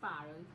Parul.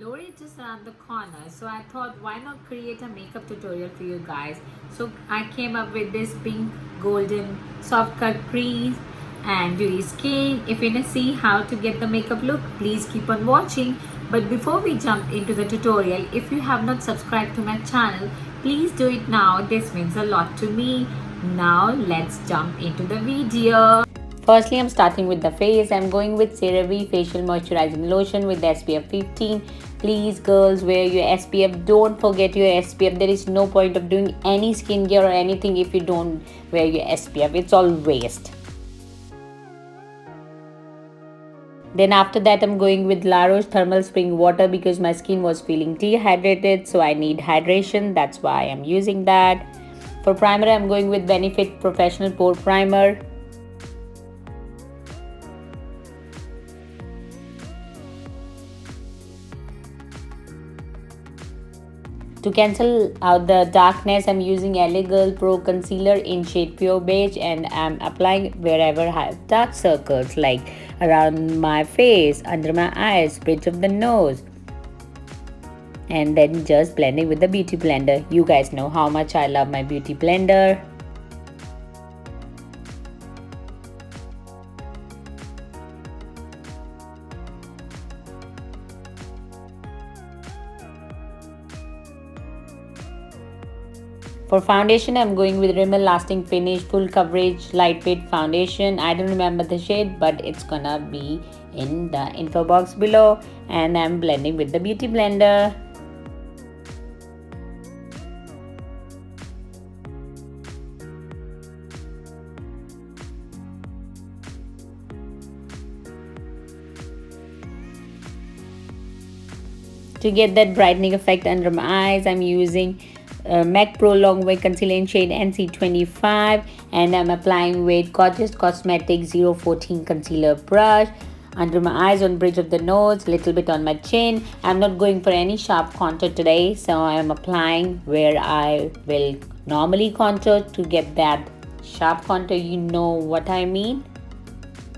Lori is just around the corner, so I thought why not create a makeup tutorial for you guys. So I came up with this pink golden soft cut crease and dewy skin. If you want to see how to get the makeup look, please keep on watching. But before we jump into the tutorial, if you have not subscribed to my channel, please do it now. This means a lot to me. Now let's jump into the video. Firstly, I'm starting with the face. I'm going with CeraVe Facial Moisturizing Lotion with SPF 15. Please, girls, wear your SPF. Don't forget your SPF. There is no point of doing any skincare or anything if you don't wear your SPF. It's all waste. Then after that, I'm going with La Roche Thermal Spring Water because my skin was feeling dehydrated. So I need hydration. That's why I'm using that. For primer, I'm going with Benefit Professional Pore Primer. To cancel out the darkness, I'm using LA Girl Pro Concealer in shade Pure Beige and I'm applying wherever I have dark circles like around my face, under my eyes, bridge of the nose. And then just blending with the Beauty Blender. You guys know how much I love my Beauty Blender. For foundation, I'm going with Rimmel Lasting Finish Full Coverage Lightweight Foundation. I don't remember the shade, but it's gonna be in the info box below. And I'm blending with the Beauty Blender. To get that brightening effect under my eyes, I'm using MAC Pro Longwear Concealer in shade NC25 and I'm applying with Gorgeous Cosmetics 014 Concealer Brush under my eyes, on bridge of the nose, little bit on my chin. I'm not going for any sharp contour today, so I'm applying where I will normally contour to get that sharp contour. You know what I mean?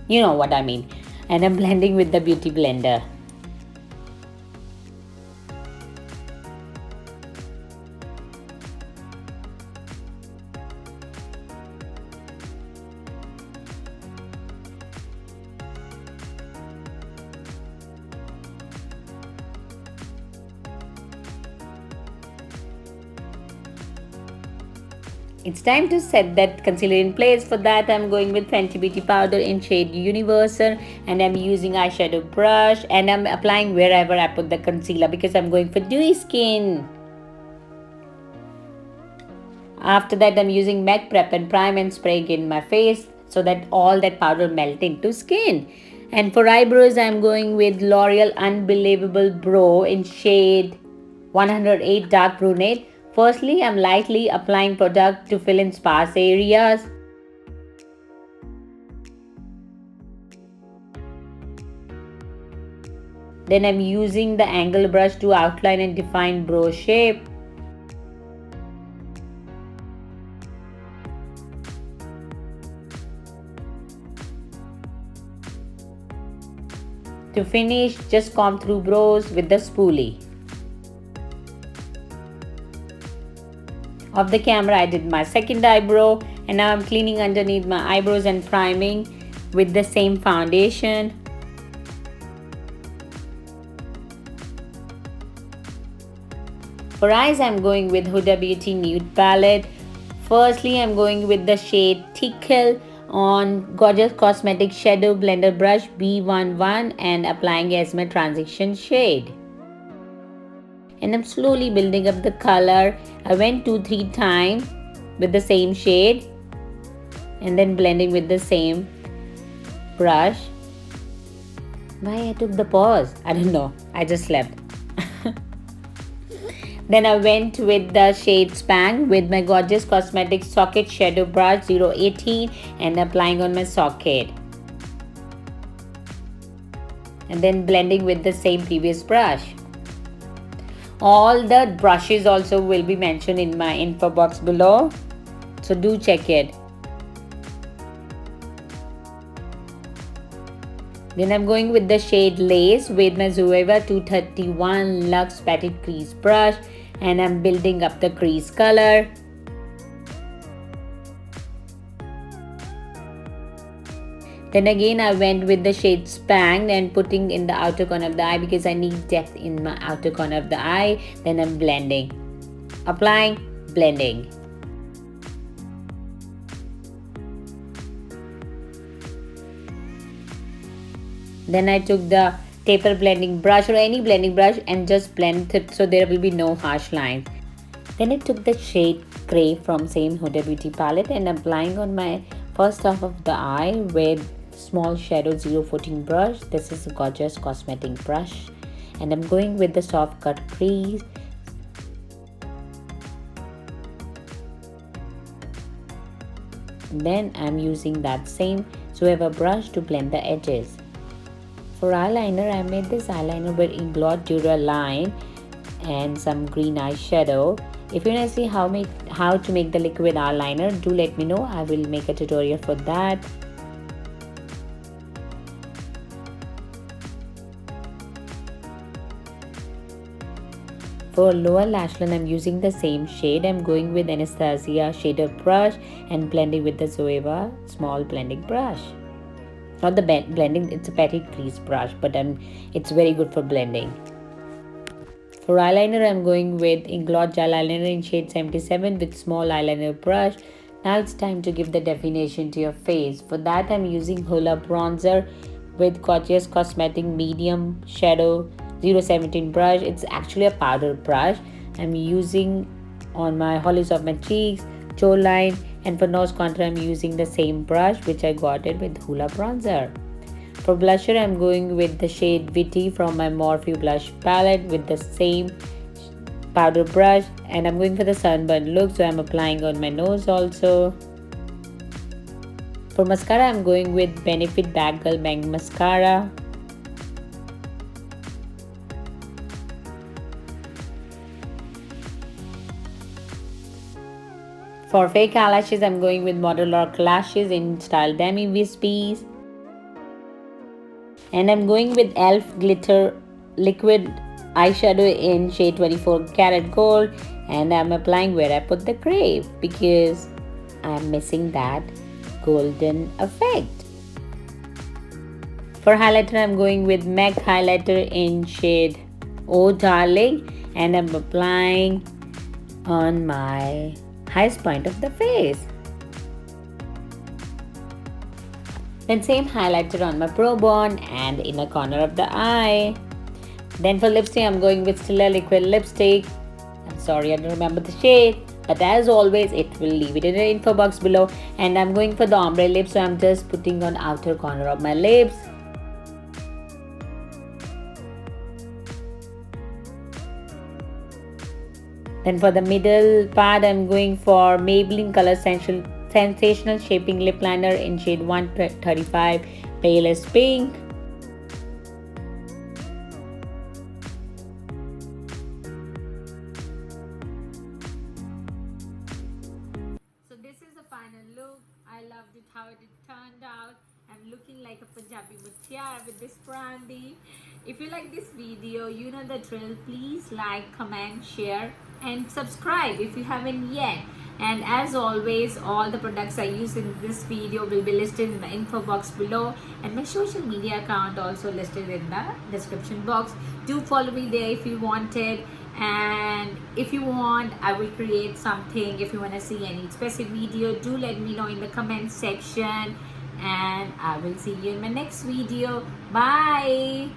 You know what I mean. And I'm blending with the Beauty Blender. It's time to set that concealer in place. For that, I'm going with Fenty Beauty Powder in shade Universal and I'm using eyeshadow brush and I'm applying wherever I put the concealer because I'm going for dewy skin. After that, I'm using MAC Prep and Prime and spraying in my face so that all that powder melt into skin. And for eyebrows, I'm going with L'Oreal Unbelievable Brow in shade 108 Dark Brunette. Firstly, I'm lightly applying product to fill in sparse areas. Then I'm using the angle brush to outline and define brow shape. To finish, just comb through brows with the spoolie. Off the camera, I did my second eyebrow and now I'm cleaning underneath my eyebrows and priming with the same foundation. For eyes, I'm going with Huda Beauty Nude Palette. Firstly, I'm going with the shade Tickle on Gorgeous Cosmetics Shadow Blender Brush B11 and applying as my transition shade. And I'm slowly building up the color. I went 2-3 times with the same shade and then blending with the same brush. Why I took the pause? I don't know. I just slept. Then I went with the shade Spang with my Gorgeous Cosmetics Socket Shadow Brush 018 and applying on my socket. And then blending with the same previous brush. All the brushes also will be mentioned in my info box below, so do check it. Then I'm going with the shade Lace with my Zoeva 231 Luxe Petite Crease brush, and I'm building up the crease color. Then again I went with the shade Spanged and putting in the outer corner of the eye because I need depth in my outer corner of the eye. Then I'm blending, applying, blending. Then I took the taper blending brush or any blending brush and just blend it so there will be no harsh lines. Then I took the shade Grey from same Huda Beauty palette and applying on my first half of the eye with small shadow 014 brush. This is a gorgeous cosmetic brush, and I'm going with the soft cut crease. Then I'm using that same Zoeva brush to blend the edges. For eyeliner, I made this eyeliner with Inglot Duraline and some green eyeshadow. If you want to see how to make the liquid eyeliner, do let me know. I will make a tutorial for that. For lower lash line, I'm using the same shade. I'm going with Anastasia shader brush and blending with the Zoeva small blending brush. Not the blending, it's a petite crease brush, but it's very good for blending. For eyeliner, I'm going with Inglot gel eyeliner in shade 77 with small eyeliner brush. Now it's time to give the definition to your face. For that, I'm using Hoola bronzer with Gorgeous Cosmetic medium shadow 017 brush. It's actually a powder brush. I'm using on my hollows of my cheeks, jawline, and for nose contour I'm using the same brush which I got it with Hoola bronzer. For blusher, I'm going with the shade Witty from my Morphe blush palette with the same powder brush, and I'm going for the sunburn look, so I'm applying on my nose also. For mascara, I'm going with Benefit Bad Girl Bang Mascara. For fake eyelashes, I'm going with Model Lock Lashes in style Demi Wispies. And I'm going with e.l.f. Glitter Liquid Eyeshadow in shade 24 Karat Gold. And I'm applying where I put the cream because I'm missing that golden effect. For highlighter, I'm going with MAC highlighter in shade Oh Darling. And I'm applying on my highest point of the face. Then same highlighter on my pro bone and inner corner of the eye. Then for lipstick, I'm going with Stila liquid lipstick. I'm sorry I don't remember the shade, but as always it will leave it in the info box below. And I'm going for the ombre lip, so I'm just putting on outer corner of my lips. Then for the middle part, I'm going for Maybelline Color Sensational Shaping Lip Liner in shade 135 Palest Pink. So this is the final look. I loved it how it turned out. I'm looking like a Punjabi mutiara with this brandy. If you like this video, you know the drill. Please like, comment, share and subscribe if you haven't yet. And as always, all the products I use in this video will be listed in the info box below, and my social media account also listed in the description box. Do follow me there if you wanted, and if you want, I will create something. If you want to see any specific video, do let me know in the comment section, and I will see you in my next video. Bye.